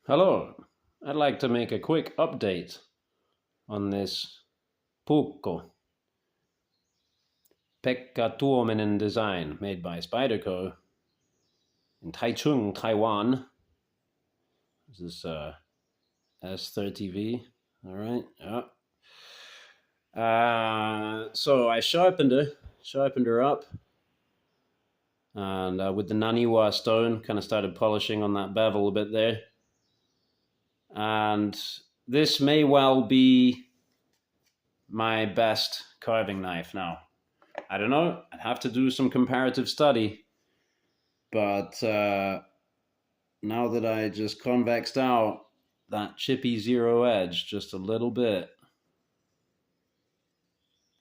Hello, I'd like to make a quick update on this Puukko Pekka Tuominen design made by Spyderco in Taichung, Taiwan. This is S30V, all right, yeah. So I sharpened her up, and with the Naniwa stone, kind of started polishing on that bevel a bit there. And this may well be my best carving knife now. I don't know, I'd have to do some comparative study, but now that I just convexed out that chippy zero edge just a little bit,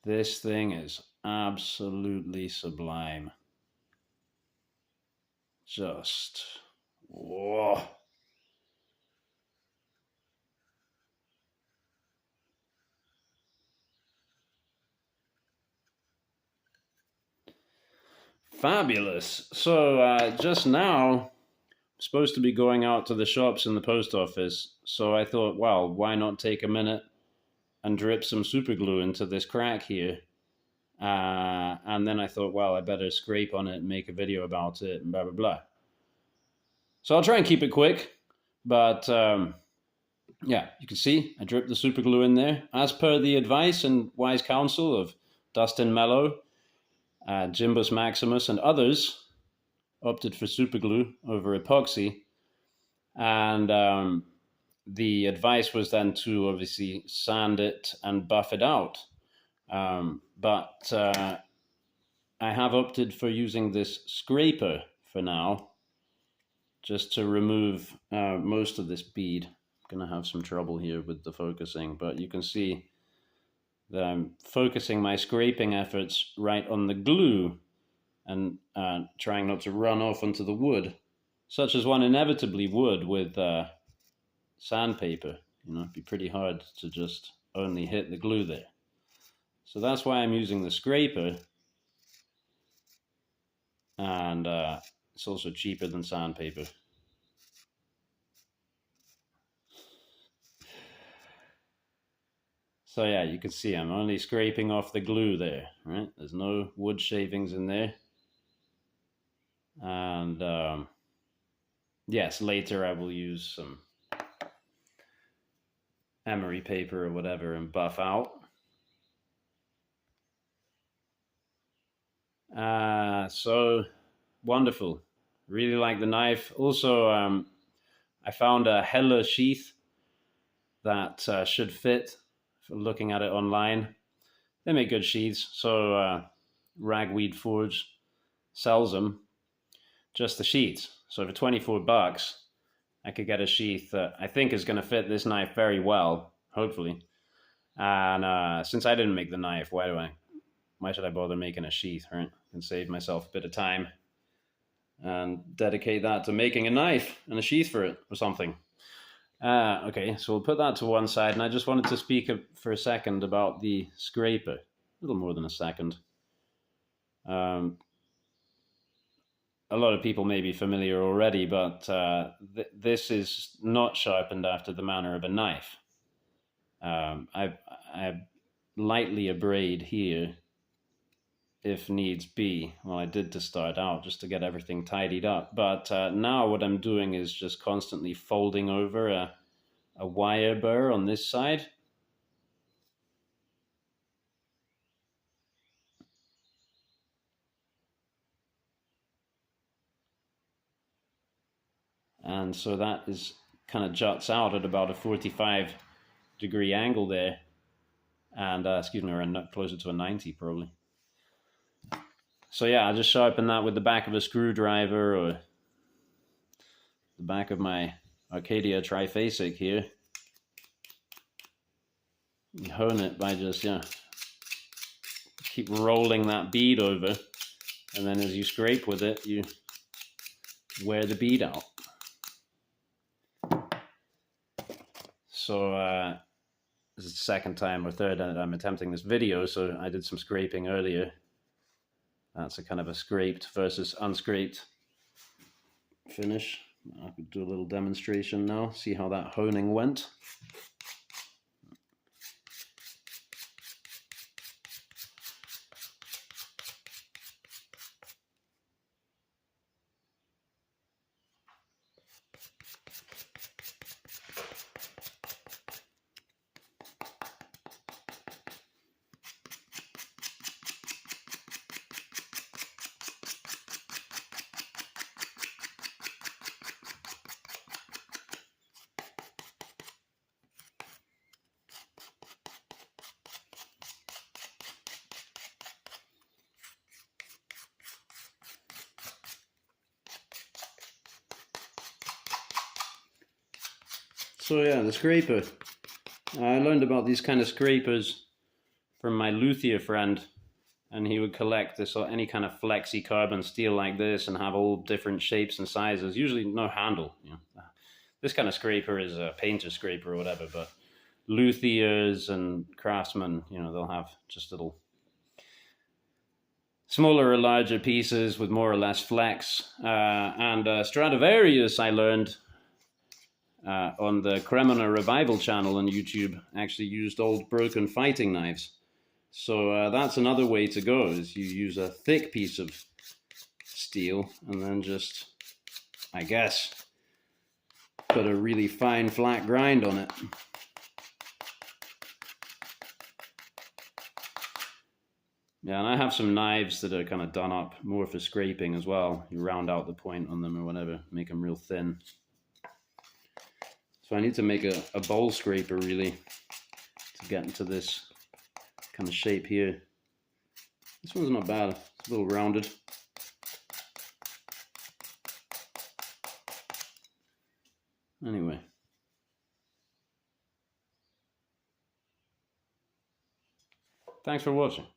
this thing is absolutely sublime. Just, whoa. Fabulous. So just now, I'm supposed to be going out to the shops in the post office, so I thought, well, why not take a minute and drip some super glue into this crack here? And then I thought, well, I better scrape on it and make a video about it and blah, blah, blah. So I'll try and keep it quick, but yeah, you can see I dripped the super glue in there. As per the advice and wise counsel of Dustin Mello, Jimbus Maximus, and others, opted for super glue over epoxy. And the advice was then to obviously sand it and buff it out. But I have opted for using this scraper for now, just to remove most of this bead. I'm going to have some trouble here with the focusing, but you can see that I'm focusing my scraping efforts right on the glue and trying not to run off onto the wood, such as one inevitably would with sandpaper. You know, it'd be pretty hard to just only hit the glue there. So that's why I'm using the scraper, and it's also cheaper than sandpaper. So yeah, you can see I'm only scraping off the glue there, right? There's no wood shavings in there. And yes, later I will use some emery paper or whatever and buff out. So wonderful. Really like the knife. Also, I found a Hella sheath that should fit. Looking at it online, they make good sheaths. So Ragweed Forge sells them, just the sheaths. So for $24, I could get a sheath that I think is going to fit this knife very well, hopefully. And since I didn't make the knife, why should I bother making a sheath, right? I can save myself a bit of time and dedicate that to making a knife and a sheath for it or something. Okay, so we'll put that to one side, and I just wanted to speak for a second about the scraper, a little more than a second. A lot of people may be familiar already, but this is not sharpened after the manner of a knife. I lightly abrade here if needs be. Well, I did to start out, just to get everything tidied up. But now what I'm doing is just constantly folding over a wire burr on this side. And so that is kind of juts out at about a 45-degree angle there. And excuse me, we're closer to a 90 probably. So yeah, I just sharpen that with the back of a screwdriver or the back of my Arcadia triphasic here. You hone it by just, keep rolling that bead over, and then as you scrape with it, you wear the bead out. So this is the second time or third that I'm attempting this video, so I did some scraping earlier. That's a kind of a scraped versus unscraped finish. I could do a little demonstration now, see how that honing went. So yeah, the scraper. I learned about these kind of scrapers from my luthier friend, and he would collect this any kind of flexi carbon steel like this and have all different shapes and sizes. Usually no handle. You know. This kind of scraper is a painter scraper or whatever, but luthiers and craftsmen, you know, they'll have just little smaller or larger pieces with more or less flex. And Stradivarius, I learned on the Cremona Revival channel on YouTube, actually used old broken fighting knives. So that's another way to go, is you use a thick piece of steel and then just, I guess, put a really fine flat grind on it. Yeah, and I have some knives that are kind of done up more for scraping as well. You round out the point on them or whatever, make them real thin. So I need to make a bowl scraper really to get into this kind of shape here. This one's not bad, it's a little rounded. Anyway. Thanks for watching.